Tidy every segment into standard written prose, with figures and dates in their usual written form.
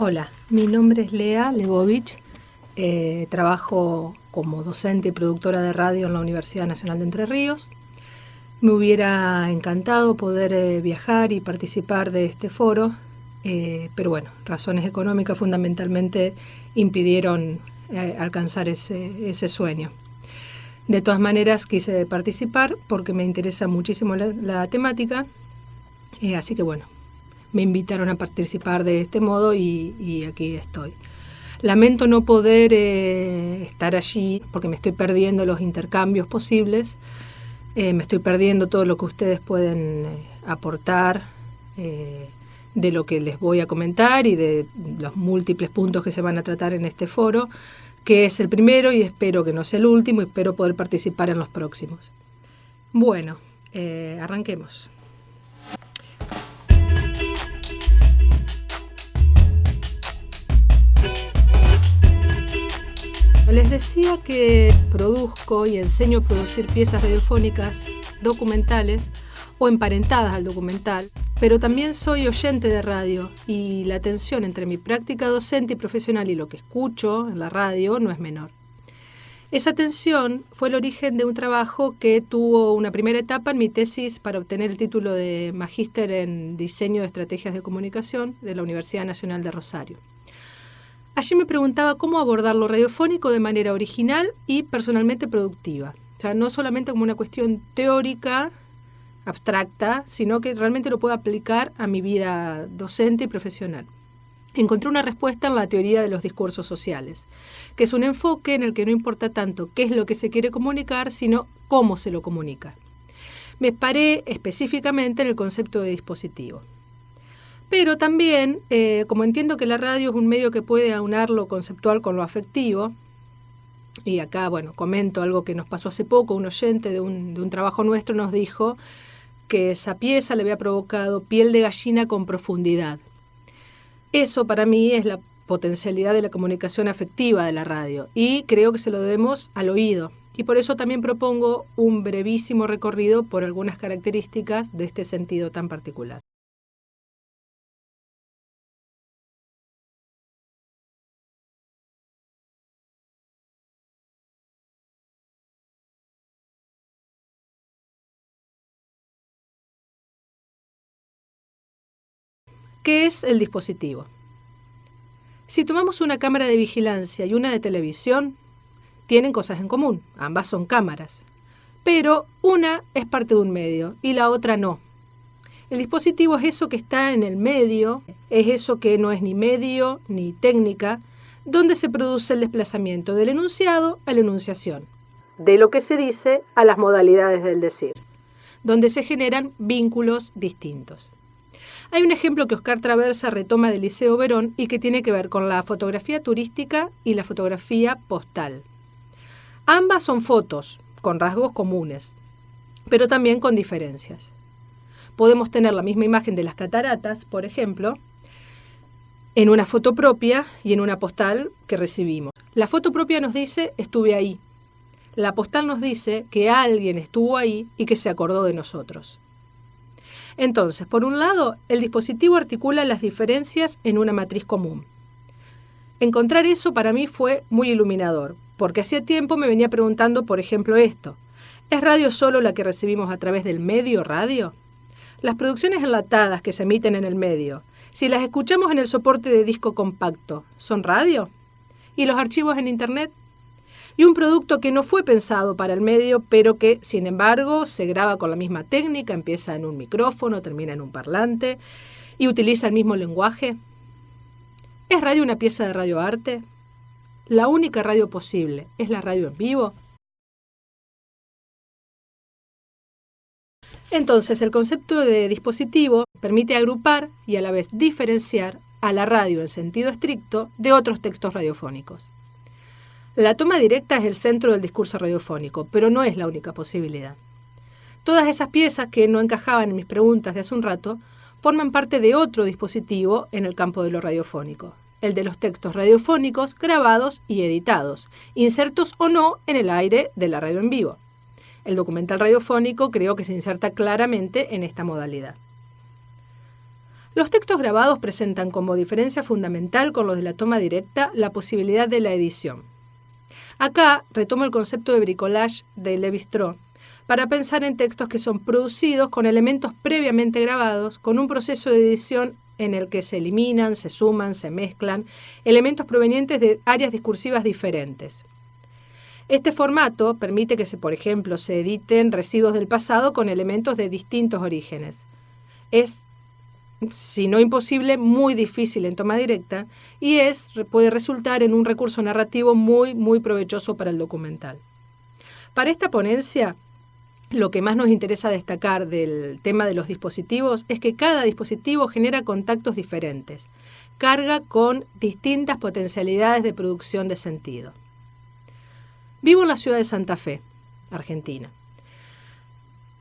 Hola, mi nombre es Lea Lebovich, trabajo como docente y productora de radio en la Universidad Nacional de Entre Ríos. Me hubiera encantado poder viajar y participar de este foro, pero bueno, razones económicas fundamentalmente impidieron alcanzar ese sueño. De todas maneras quise participar porque me interesa muchísimo la temática, así que bueno, me invitaron a participar de este modo y aquí estoy. Lamento no poder estar allí porque me estoy perdiendo los intercambios posibles, me estoy perdiendo todo lo que ustedes pueden aportar, de lo que les voy a comentar y de los múltiples puntos que se van a tratar en este foro, que es el primero y espero que no sea el último y espero poder participar en los próximos. Bueno, arranquemos. Les decía que produzco y enseño a producir piezas radiofónicas documentales o emparentadas al documental, pero también soy oyente de radio y la tensión entre mi práctica docente y profesional y lo que escucho en la radio no es menor. Esa tensión fue el origen de un trabajo que tuvo una primera etapa en mi tesis para obtener el título de Magíster en Diseño de Estrategias de Comunicación de la Universidad Nacional de Rosario. Allí me preguntaba cómo abordar lo radiofónico de manera original y personalmente productiva. O sea, no solamente como una cuestión teórica, abstracta, sino que realmente lo puedo aplicar a mi vida docente y profesional. Encontré una respuesta en la teoría de los discursos sociales, que es un enfoque en el que no importa tanto qué es lo que se quiere comunicar, sino cómo se lo comunica. Me paré específicamente en el concepto de dispositivo. Pero también, como entiendo que la radio es un medio que puede aunar lo conceptual con lo afectivo, y acá, bueno, comento algo que nos pasó hace poco, un oyente de un trabajo nuestro nos dijo que esa pieza le había provocado piel de gallina con profundidad. Eso para mí es la potencialidad de la comunicación afectiva de la radio, y creo que se lo debemos al oído. Y por eso también propongo un brevísimo recorrido por algunas características de este sentido tan particular. ¿Qué es el dispositivo? Si tomamos una cámara de vigilancia y una de televisión, tienen cosas en común, ambas son cámaras, pero una es parte de un medio y la otra no. El dispositivo es eso que está en el medio, es eso que no es ni medio ni técnica, donde se produce el desplazamiento del enunciado a la enunciación, de lo que se dice a las modalidades del decir, donde se generan vínculos distintos. Hay un ejemplo que Oscar Traversa retoma del Liceo Verón y que tiene que ver con la fotografía turística y la fotografía postal. Ambas son fotos, con rasgos comunes, pero también con diferencias. Podemos tener la misma imagen de las cataratas, por ejemplo, en una foto propia y en una postal que recibimos. La foto propia nos dice estuve ahí. La postal nos dice que alguien estuvo ahí y que se acordó de nosotros. Entonces, por un lado, el dispositivo articula las diferencias en una matriz común. Encontrar eso para mí fue muy iluminador, porque hacía tiempo me venía preguntando, por ejemplo, esto. ¿Es radio solo la que recibimos a través del medio radio? Las producciones enlatadas que se emiten en el medio, si las escuchamos en el soporte de disco compacto, ¿son radio? ¿Y los archivos en Internet? Y un producto que no fue pensado para el medio, pero que, sin embargo, se graba con la misma técnica, empieza en un micrófono, termina en un parlante y utiliza el mismo lenguaje. ¿Es radio una pieza de radioarte? ¿La única radio posible es la radio en vivo? Entonces, el concepto de dispositivo permite agrupar y a la vez diferenciar a la radio en sentido estricto de otros textos radiofónicos. La toma directa es el centro del discurso radiofónico, pero no es la única posibilidad. Todas esas piezas que no encajaban en mis preguntas de hace un rato forman parte de otro dispositivo en el campo de lo radiofónico, el de los textos radiofónicos grabados y editados, insertos o no en el aire de la radio en vivo. El documental radiofónico creo que se inserta claramente en esta modalidad. Los textos grabados presentan como diferencia fundamental con los de la toma directa la posibilidad de la edición. Acá retomo el concepto de bricolage de Lévi-Strauss para pensar en textos que son producidos con elementos previamente grabados, con un proceso de edición en el que se eliminan, se suman, se mezclan elementos provenientes de áreas discursivas diferentes. Este formato permite que, por ejemplo, se editen residuos del pasado con elementos de distintos orígenes. Es, si no imposible, muy difícil en toma directa y puede resultar en un recurso narrativo muy provechoso para el documental. Para esta ponencia, lo que más nos interesa destacar del tema de los dispositivos es que cada dispositivo genera contactos diferentes, carga con distintas potencialidades de producción de sentido. Vivo en la ciudad de Santa Fe, Argentina.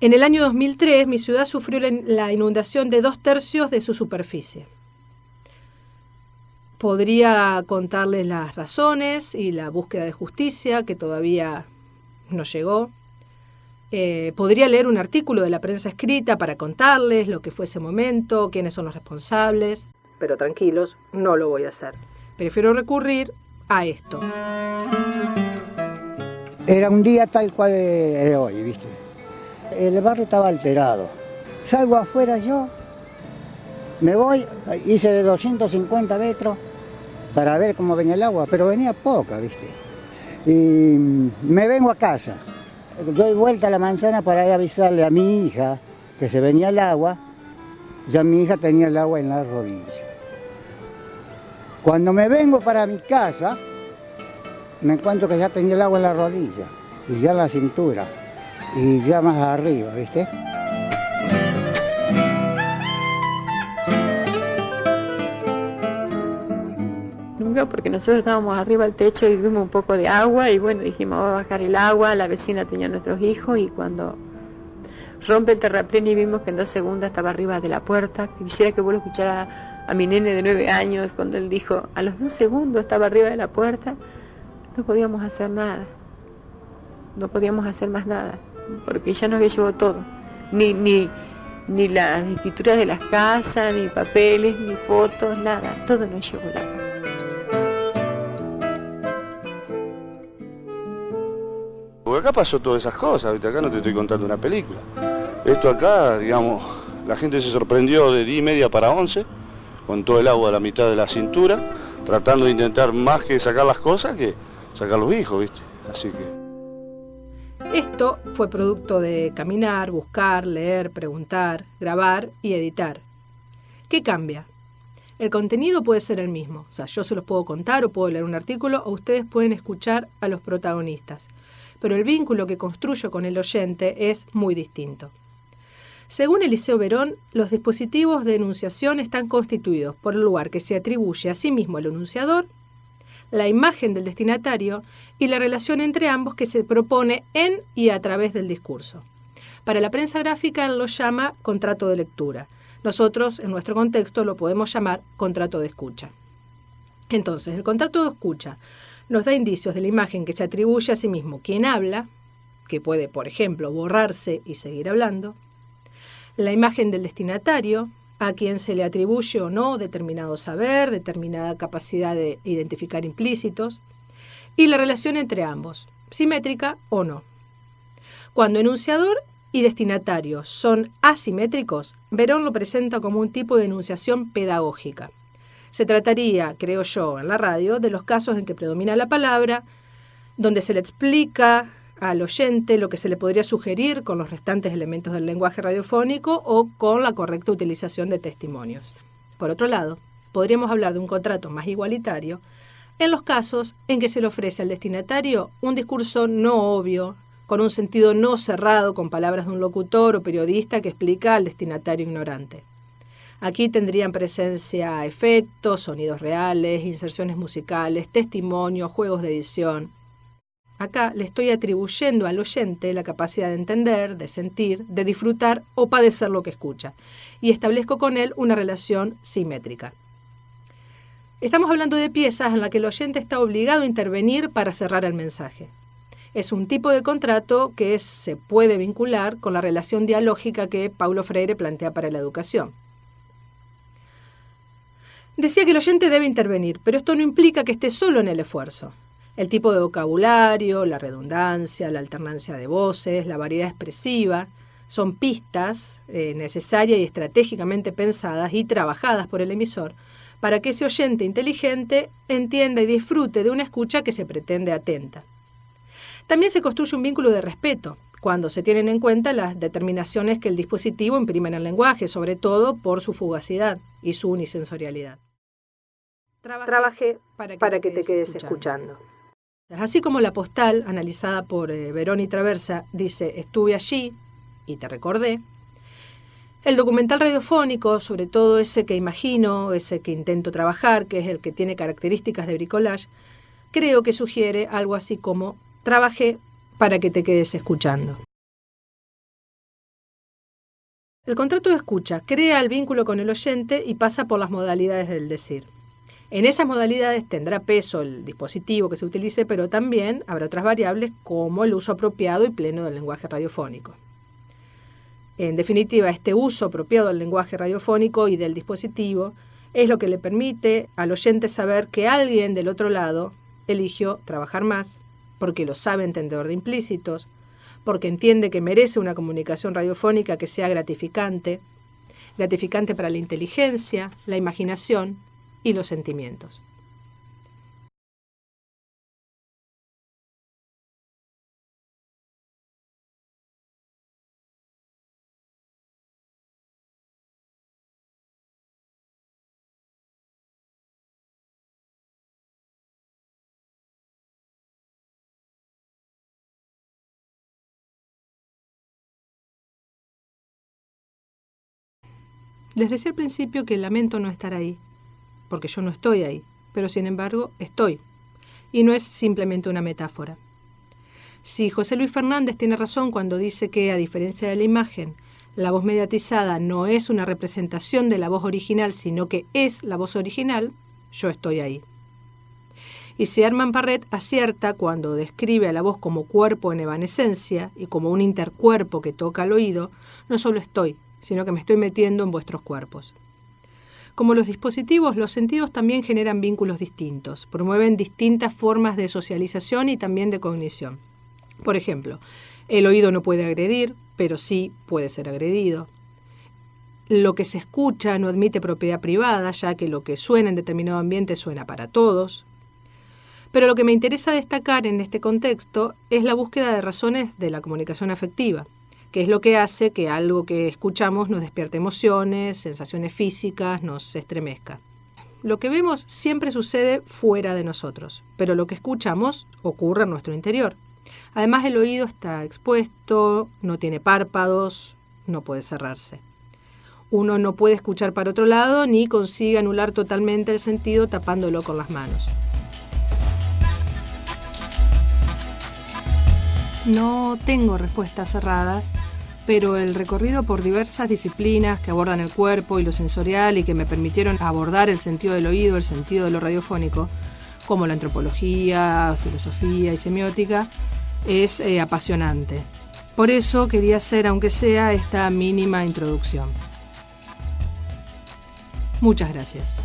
En el año 2003, mi ciudad sufrió la inundación de 2/3 de su superficie. Podría contarles las razones y la búsqueda de justicia, que todavía no llegó. Podría leer un artículo de la prensa escrita para contarles lo que fue ese momento, quiénes son los responsables, pero tranquilos, no lo voy a hacer. Prefiero recurrir a esto. Era un día tal cual es hoy, ¿viste? El barrio estaba alterado. Salgo afuera yo, me voy, hice de 250 metros para ver cómo venía el agua, pero venía poca, ¿viste? Y me vengo a casa. Doy vuelta a la manzana para ir a avisarle a mi hija que se venía el agua. Ya mi hija tenía el agua en la rodilla. Cuando me vengo para mi casa, me encuentro que ya tenía el agua en la rodilla, y ya en la cintura, y ya más arriba, ¿viste? Nunca, porque nosotros estábamos arriba del techo y vimos un poco de agua, y bueno, dijimos, va a bajar el agua. La vecina tenía nuestros hijos, y cuando rompe el terraplén y vimos que en 2 segundos estaba arriba de la puerta, quisiera que vos lo escucharas a mi nene de 9 años, cuando él dijo, a los 2 segundos estaba arriba de la puerta. No podíamos hacer nada, no podíamos hacer más nada, porque ya nos había llevado todo, ni las escrituras de las casas, ni papeles, ni fotos, nada, todo nos llevó el agua. Porque acá pasó todas esas cosas, ¿viste? Acá no te estoy contando una película. Esto acá, digamos, la gente se sorprendió de 10:30 para 11, con todo el agua a la mitad de la cintura, tratando de intentar más que sacar las cosas que sacar los hijos, ¿viste? Así que... Esto fue producto de caminar, buscar, leer, preguntar, grabar y editar. ¿Qué cambia? El contenido puede ser el mismo. O sea, yo se los puedo contar o puedo leer un artículo o ustedes pueden escuchar a los protagonistas. Pero el vínculo que construyo con el oyente es muy distinto. Según Eliseo Verón, los dispositivos de enunciación están constituidos por el lugar que se atribuye a sí mismo al enunciador, la imagen del destinatario y la relación entre ambos que se propone en y a través del discurso. Para la prensa gráfica él lo llama contrato de lectura. Nosotros, en nuestro contexto, lo podemos llamar contrato de escucha. Entonces, el contrato de escucha nos da indicios de la imagen que se atribuye a sí mismo quien habla, que puede, por ejemplo, borrarse y seguir hablando, la imagen del destinatario, a quien se le atribuye o no determinado saber, determinada capacidad de identificar implícitos, y la relación entre ambos, simétrica o no. Cuando enunciador y destinatario son asimétricos, Verón lo presenta como un tipo de enunciación pedagógica. Se trataría, creo yo, en la radio, de los casos en que predomina la palabra, donde se le explica al oyente lo que se le podría sugerir con los restantes elementos del lenguaje radiofónico o con la correcta utilización de testimonios. Por otro lado, podríamos hablar de un contrato más igualitario en los casos en que se le ofrece al destinatario un discurso no obvio, con un sentido no cerrado con palabras de un locutor o periodista que explica al destinatario ignorante. Aquí tendrían presencia efectos, sonidos reales, inserciones musicales, testimonios, juegos de edición. Acá le estoy atribuyendo al oyente la capacidad de entender, de sentir, de disfrutar o padecer lo que escucha, y establezco con él una relación simétrica. Estamos hablando de piezas en las que el oyente está obligado a intervenir para cerrar el mensaje. Es un tipo de contrato que se puede vincular con la relación dialógica que Paulo Freire plantea para la educación. Decía que el oyente debe intervenir, pero esto no implica que esté solo en el esfuerzo. El tipo de vocabulario, la redundancia, la alternancia de voces, la variedad expresiva, son pistas necesarias y estratégicamente pensadas y trabajadas por el emisor para que ese oyente inteligente entienda y disfrute de una escucha que se pretende atenta. También se construye un vínculo de respeto cuando se tienen en cuenta las determinaciones que el dispositivo imprime en el lenguaje, sobre todo por su fugacidad y su unisensorialidad. Trabajé para que te quedes escuchando. Así como la postal, analizada por Verón y Traversa, dice «estuve allí y te recordé», el documental radiofónico, sobre todo ese que imagino, ese que intento trabajar, que es el que tiene características de bricolage, creo que sugiere algo así como «trabajé para que te quedes escuchando». El contrato de escucha crea el vínculo con el oyente y pasa por las modalidades del decir. En esas modalidades tendrá peso el dispositivo que se utilice, pero también habrá otras variables como el uso apropiado y pleno del lenguaje radiofónico. En definitiva, este uso apropiado del lenguaje radiofónico y del dispositivo es lo que le permite al oyente saber que alguien del otro lado eligió trabajar más, porque lo sabe entendedor de implícitos, porque entiende que merece una comunicación radiofónica que sea gratificante para la inteligencia, la imaginación y los sentimientos. Les decía al principio que lamento no estar ahí, porque yo no estoy ahí, pero sin embargo estoy, y no es simplemente una metáfora. Si José Luis Fernández tiene razón cuando dice que, a diferencia de la imagen, la voz mediatizada no es una representación de la voz original, sino que es la voz original, yo estoy ahí. Y si Hermann Parret acierta cuando describe a la voz como cuerpo en evanescencia y como un intercuerpo que toca al oído, no solo estoy, sino que me estoy metiendo en vuestros cuerpos. Como los dispositivos, los sentidos también generan vínculos distintos, promueven distintas formas de socialización y también de cognición. Por ejemplo, el oído no puede agredir, pero sí puede ser agredido. Lo que se escucha no admite propiedad privada, ya que lo que suena en determinado ambiente suena para todos. Pero lo que me interesa destacar en este contexto es la búsqueda de razones de la comunicación afectiva, que es lo que hace que algo que escuchamos nos despierte emociones, sensaciones físicas, nos estremezca. Lo que vemos siempre sucede fuera de nosotros, pero lo que escuchamos ocurre en nuestro interior. Además, el oído está expuesto, no tiene párpados, no puede cerrarse. Uno no puede escuchar para otro lado ni consigue anular totalmente el sentido tapándolo con las manos. No tengo respuestas cerradas, pero el recorrido por diversas disciplinas que abordan el cuerpo y lo sensorial y que me permitieron abordar el sentido del oído, el sentido de lo radiofónico, como la antropología, filosofía y semiótica, es apasionante. Por eso quería hacer, aunque sea, esta mínima introducción. Muchas gracias.